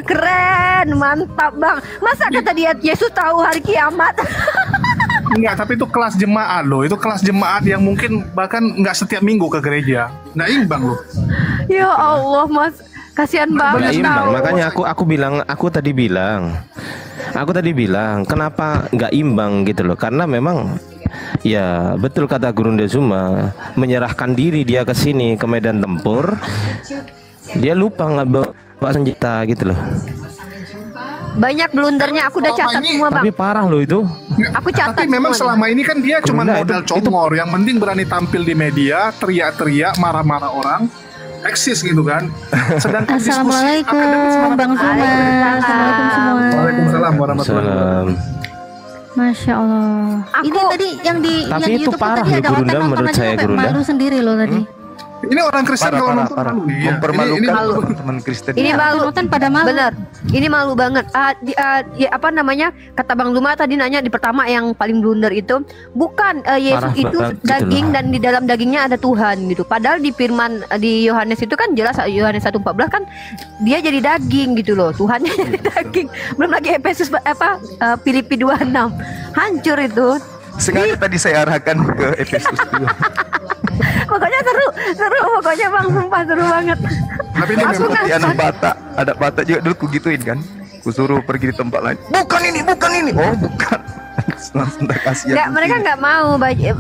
Keren, mantap bang. Masa kata dia Yesus tahu hari kiamat? Enggak, tapi itu kelas jemaat loh. Itu kelas jemaat yang mungkin bahkan nggak setiap minggu ke gereja. Nggak imbang loh. Ya Allah mas, kasihan banget. Nggak imbang, makanya aku tadi bilang kenapa nggak imbang gitu loh, karena memang ya betul kata Gurunda Zuma, menyerahkan diri dia ke sini ke medan tempur, dia lupa nggak senjata gitu loh. Banyak blundernya, aku udah catat semua bang. Tapi parah loh itu. Aku catat. Tapi memang selama ini kan dia cuma modal itu congor. Yang penting berani tampil di media, teriak-teriak, marah-marah orang, eksis gitu kan. Sedangkan Assalamualaikum Bang Zuma. Assalamualaikum semua. Waalaikumsalam warahmatullahi wabarakatuh. Masya Allah. Ini tadi yang di tapi yang itu YouTube parah tadi loh ada Gurunda, Oten menurut nonton saya aja Gurunda. malu sendiri loh tadi. Ini orang Kristen kalau nonton parah, malu, iya. mempermalukan Ini teman Kristen. Ini malu, Nonton pada malu. bener. Ini malu banget. Ya, apa namanya? Kata Bang Zuma tadi nanya di pertama yang paling blunder itu bukan Yesus Parah itu banget gitu daging loh. dan di dalam dagingnya ada Tuhan gitu. Padahal di firman di Yohanes itu kan jelas, Yohanes 1:14 kan dia jadi daging gitu loh. Tuhannya jadi daging. Belum lagi Efesus Filipi 2:6. Hancur itu. Sengaja tadi saya arahkan ke Efesus 2. Pokoknya seru pokoknya Bang, sumpah seru banget. Tapi ini memang Seperti anak Batak, ada Batak juga dulu ku gituin kan. Kusuruh pergi di tempat lain. Bukan ini. Oh, bukan. Langsung tak kasihan. Nggak, mereka nggak mau baca.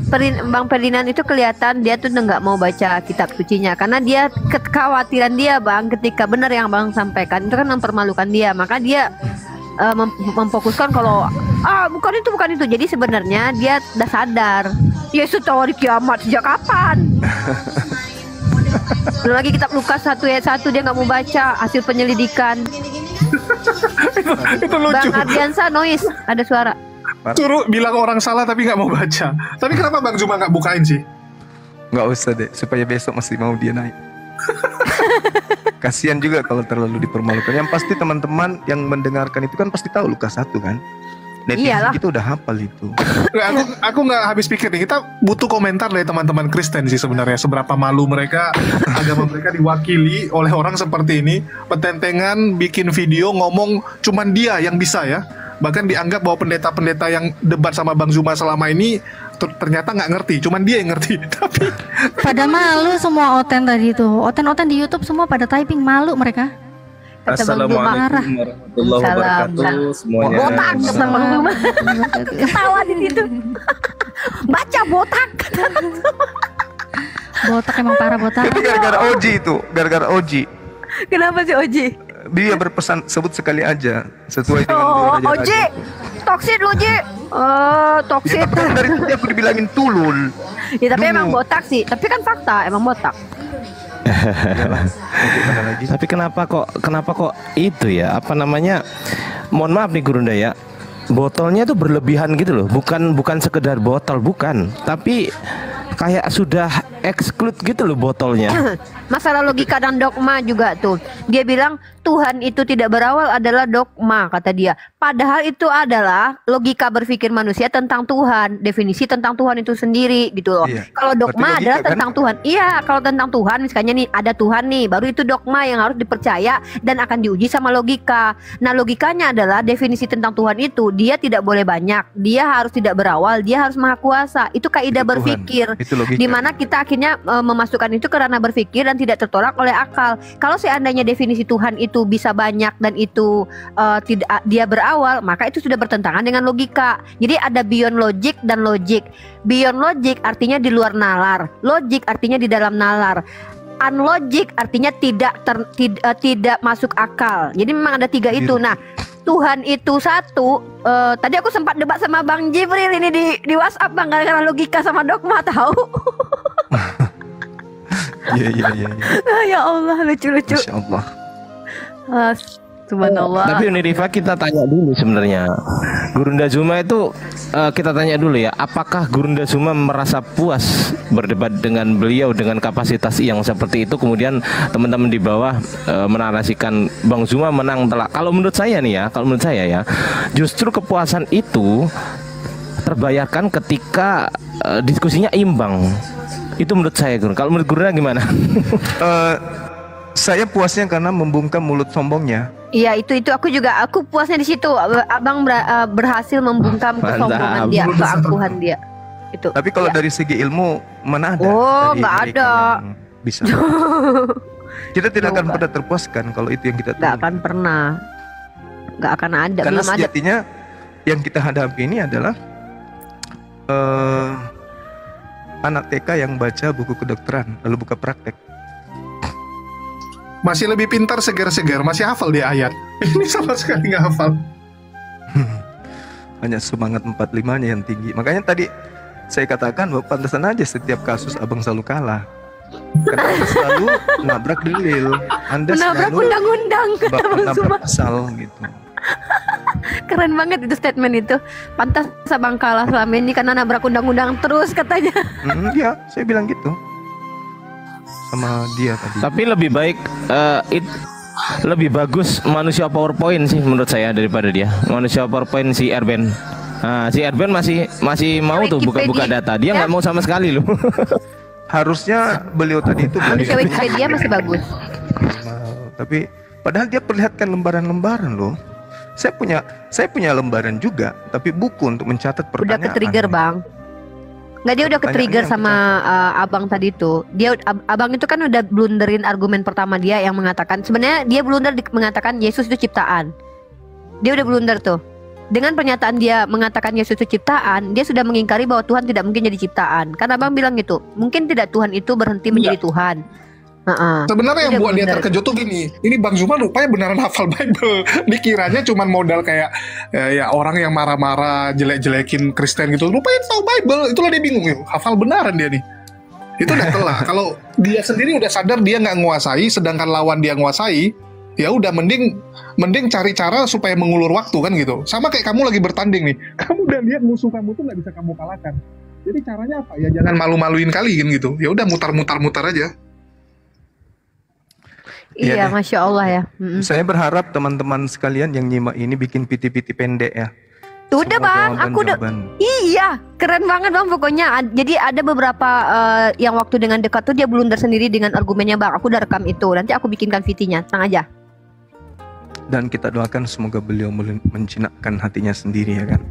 Bang Ferdinand itu kelihatan dia tuh nggak mau baca kitab sucinya karena dia kekhawatiran dia bang ketika benar yang bang sampaikan itu kan mempermalukan dia, maka dia memfokuskan kalau bukan itu. Jadi sebenarnya dia udah sadar Yesus tahu hari kiamat sejak kapan. Belum lagi kitab Lukas 1 ayat 1 dia nggak mau baca hasil penyelidikan. itu lucu. Bang Ardiansa noise ada suara. Suruh bilang orang salah tapi nggak mau baca. Tapi kenapa Bang Zuma nggak bukain sih? Nggak usah deh, supaya besok masih mau dia naik. Kasihan juga kalau terlalu dipermalukan. Yang pasti teman-teman yang mendengarkan itu kan pasti tahu Lukas 1 kan. Netizen kita udah hafal itu. Aku nggak habis pikir nih. Kita butuh komentar dari teman-teman Kristen sih sebenarnya. Seberapa malu mereka, agama mereka diwakili oleh orang seperti ini. Petentengan bikin video ngomong cuman dia yang bisa ya. Bahkan dianggap bahwa pendeta-pendeta yang debat sama Bang Zuma selama ini ternyata nggak ngerti, cuman dia yang ngerti. Tapi pada malu semua Oten tadi tuh. Oten di YouTube semua pada typing, malu mereka. Assalamualaikum warahmatullahi wabarakatuh semuanya. Botak kata Bang Zuma. Ketawa di situ. Baca botak. Botak emang parah botak. Itu gara-gara Oji itu, gara-gara Oji. Kenapa sih Oji? Dia berpesan sebut sekali aja sesuai dengan raja-raja. Oji, toksit lu Ji. Toksit. Ya, tapi dari tadi aku dibilangin tulul. Ya tapi emang botak sih. Tapi kan fakta emang botak. Tapi kenapa kok itu ya, apa namanya, mohon maaf nih Gurunda ya, botolnya tuh berlebihan gitu loh, bukan sekedar botol, bukan, tapi kayak sudah exclude gitu loh botolnya. Masalah logika dan dogma juga tuh. Dia bilang Tuhan itu tidak berawal adalah dogma, kata dia. Padahal itu adalah logika berpikir manusia tentang Tuhan, definisi tentang Tuhan itu sendiri gitu loh. Iya. Kalau dogma Berarti adalah logika, tentang Tuhan. Iya, kalau tentang Tuhan misalnya nih ada Tuhan nih, baru itu dogma yang harus dipercaya dan akan diuji sama logika. Nah, logikanya adalah definisi tentang Tuhan itu dia tidak boleh banyak, dia harus tidak berawal, dia harus maha kuasa. Itu kaidah Itu Tuhan. berpikir. Itu logika. Dimana kita akhirnya memasukkan itu karena berpikir dan tidak tertolak oleh akal. Kalau seandainya definisi Tuhan itu bisa banyak dan itu tidak dia berawal, maka itu sudah bertentangan dengan logika. Jadi ada beyond logic dan logic. Beyond logic artinya di luar nalar, logic artinya di dalam nalar. Unlogic artinya tidak masuk akal. Jadi memang ada tiga itu. Nah, Tuhan itu satu. Tadi aku sempat debat sama Bang Jibril ini di WhatsApp Bang, gara-gara logika sama dogma tahu. Iya. Ya Allah, lucu-lucu. Masya Allah. Subhanallah. Tapi Uni Rifa kita tanya dulu sebenarnya, Gurunda Zuma itu kita tanya dulu ya, apakah Gurunda Zuma merasa puas berdebat dengan beliau dengan kapasitas yang seperti itu, kemudian teman-teman di bawah menarasikan Bang Zuma menang telak. Kalau menurut saya nih ya, justru kepuasan itu terbayarkan ketika diskusinya imbang. Itu menurut saya, Guru. Kalau menurut Gurunda gimana? Saya puasnya karena membungkam mulut sombongnya. Iya, itu aku puasnya di situ. Abang berhasil membungkam kesombongan dia, keangkuhan dia. Itu. Tapi kalau ya. dari segi ilmu mana ada? Oh, nggak ada. Bisa. Kita tidak akan pernah terpuaskan kalau itu yang kita tunggu. Nggak akan pernah. Nggak akan ada. Karena belum sejatinya yang kita hadapi ini adalah anak TK yang baca buku kedokteran lalu buka praktek. Masih lebih pintar, segar-segar, masih hafal dia ayat. Ini sama sekali nggak hafal. Hanya semangat 45-nya yang tinggi. Makanya tadi saya katakan bahwa pantesan aja setiap kasus abang selalu kalah. Karena Anda selalu nabrak dalil, Anda menabrak selalu undang-undang, kata Bang Zuma. nabrak pasal gitu. Keren banget itu statement itu. Pantas Abang kalah selama ini karena nabrak undang-undang terus katanya. Iya, saya bilang gitu sama dia tadi. Tapi lebih baik lebih bagus manusia PowerPoint sih menurut saya daripada dia. Manusia PowerPoint si Erben. Nah, si Erben masih mau tuh buka-buka data. Dia nggak mau sama sekali loh. Harusnya beliau tadi itu manusia Wikipedia masih bagus. Tapi padahal dia perlihatkan lembaran-lembaran loh. Saya punya lembaran juga, tapi buku untuk mencatat pertanyaan. Udah ke-trigger, Bang. Nggak, dia udah ke-trigger sama abang tadi tuh. Abang itu kan udah blunderin argumen pertama dia yang mengatakan sebenarnya dia blunder mengatakan Yesus itu ciptaan. Dia udah blunder tuh. Dengan pernyataan dia mengatakan Yesus itu ciptaan, dia sudah mengingkari bahwa Tuhan tidak mungkin jadi ciptaan. Kan abang bilang gitu, mungkin tidak Tuhan itu berhenti menjadi Tuhan. Sebenarnya yang buat dia terkejut tuh gini, ini Bang Zuma rupanya beneran hafal Bible. Dikiranya cuma modal kayak ya orang yang marah-marah jelek-jelekin Kristen gitu, rupanya tahu Bible. Itulah dia bingung, hafal beneran dia nih. Itu udah telah. Kalau dia sendiri udah sadar dia nggak nguasai, sedangkan lawan dia nguasai, ya udah mending cari cara supaya mengulur waktu kan gitu. Sama kayak kamu lagi bertanding nih, kamu udah lihat musuh kamu tuh nggak bisa kamu kalahkan. Jadi caranya apa? Ya jangan malu-maluin kali kan gitu. Ya udah mutar-mutar aja. Iya, Masya Allah ya. Saya berharap teman-teman sekalian yang nyimak ini bikin piti-piti pendek ya. Udah Bang, aku udah. Iya, keren banget Bang pokoknya. Jadi ada beberapa yang waktu dengan dekat tuh dia blunder sendiri dengan argumennya Bang. Aku udah rekam itu. Nanti aku bikinkan VT-nya, tenang aja. Dan kita doakan semoga beliau menjinakkan hatinya sendiri ya kan.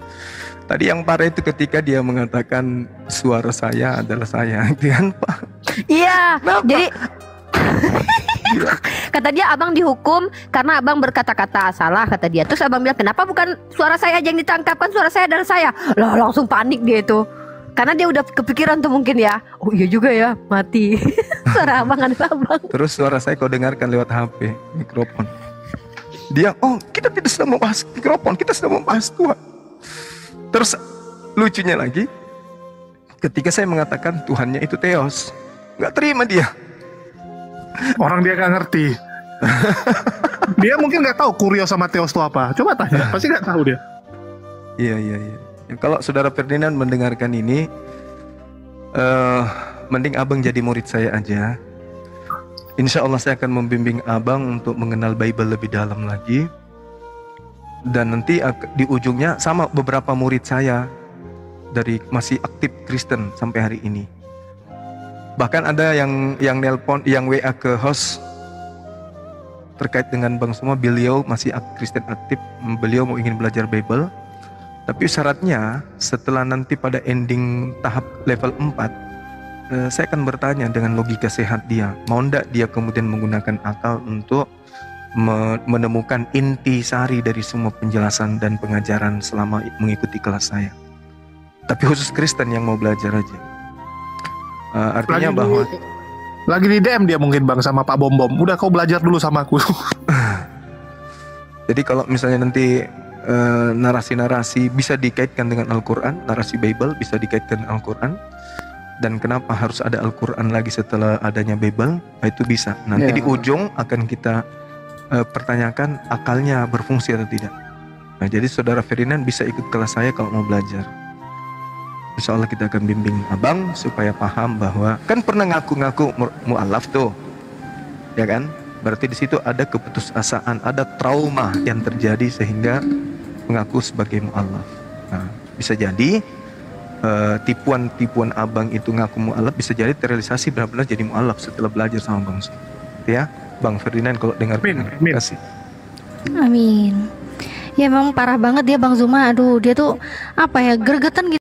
Tadi yang parah itu ketika dia mengatakan suara saya adalah saya, gitu kan Pak? Iya, jadi kata dia abang dihukum karena abang berkata-kata salah kata dia. Terus abang bilang kenapa bukan suara saya aja yang ditangkap, kan suara saya adalah saya. Lah langsung panik dia itu. Karena dia udah kepikiran tuh mungkin ya. Oh iya juga ya, mati. Suara abang adalah abang. Terus suara saya kau dengarkan lewat HP, mikrofon. Dia, oh kita tidak sedang membahas mikrofon, kita sedang membahas Tuhan. Terus lucunya lagi, ketika saya mengatakan Tuhannya itu Theos, nggak terima dia. Orang dia nggak ngerti. Dia mungkin nggak tahu Kurio sama Theos itu apa. Coba tanya, pasti nggak tahu dia. Iya. Ya, kalau saudara Ferdinand mendengarkan ini, mending abang jadi murid saya aja. Insya Allah saya akan membimbing abang untuk mengenal Bible lebih dalam lagi. Dan nanti di ujungnya sama beberapa murid saya dari masih aktif Kristen sampai hari ini. Bahkan ada yang nelpon, yang WA ke host terkait dengan Bang Zuma, beliau masih Kristen aktif, beliau mau ingin belajar Bible. Tapi syaratnya setelah nanti pada ending tahap level 4, saya akan bertanya dengan logika sehat dia, mau ndak dia kemudian menggunakan akal untuk menemukan inti sari dari semua penjelasan dan pengajaran selama mengikuti kelas saya. Tapi khusus Kristen yang mau belajar aja. Artinya bahwa lagi di DM dia mungkin Bang sama Pak Bom. Udah kau belajar dulu sama aku. Jadi kalau misalnya nanti narasi-narasi bisa dikaitkan dengan Al-Quran, narasi Bible bisa dikaitkan dengan Al-Quran. Dan kenapa harus ada Al-Quran lagi setelah adanya Bible? Nah, itu bisa. Nanti di ujung akan kita pertanyakan akalnya berfungsi atau tidak. Nah, jadi saudara Ferdinand bisa ikut kelas saya kalau mau belajar. Insya Allah kita akan bimbing abang supaya paham bahwa kan pernah ngaku-ngaku mu'alaf tuh, ya kan? Berarti di situ ada keputusasaan, ada trauma yang terjadi sehingga mengaku sebagai mu'alaf. Nah, bisa jadi tipuan abang itu ngaku mu'alaf bisa jadi terrealisasi benar-benar jadi mu'alaf setelah belajar sama Bang Zuma, ya. Bang Ferdinand kalau dengar. Amin. Terima kasih. Amin. Ya memang parah banget dia Bang Zuma. Aduh, dia tuh apa ya, gregetan gitu.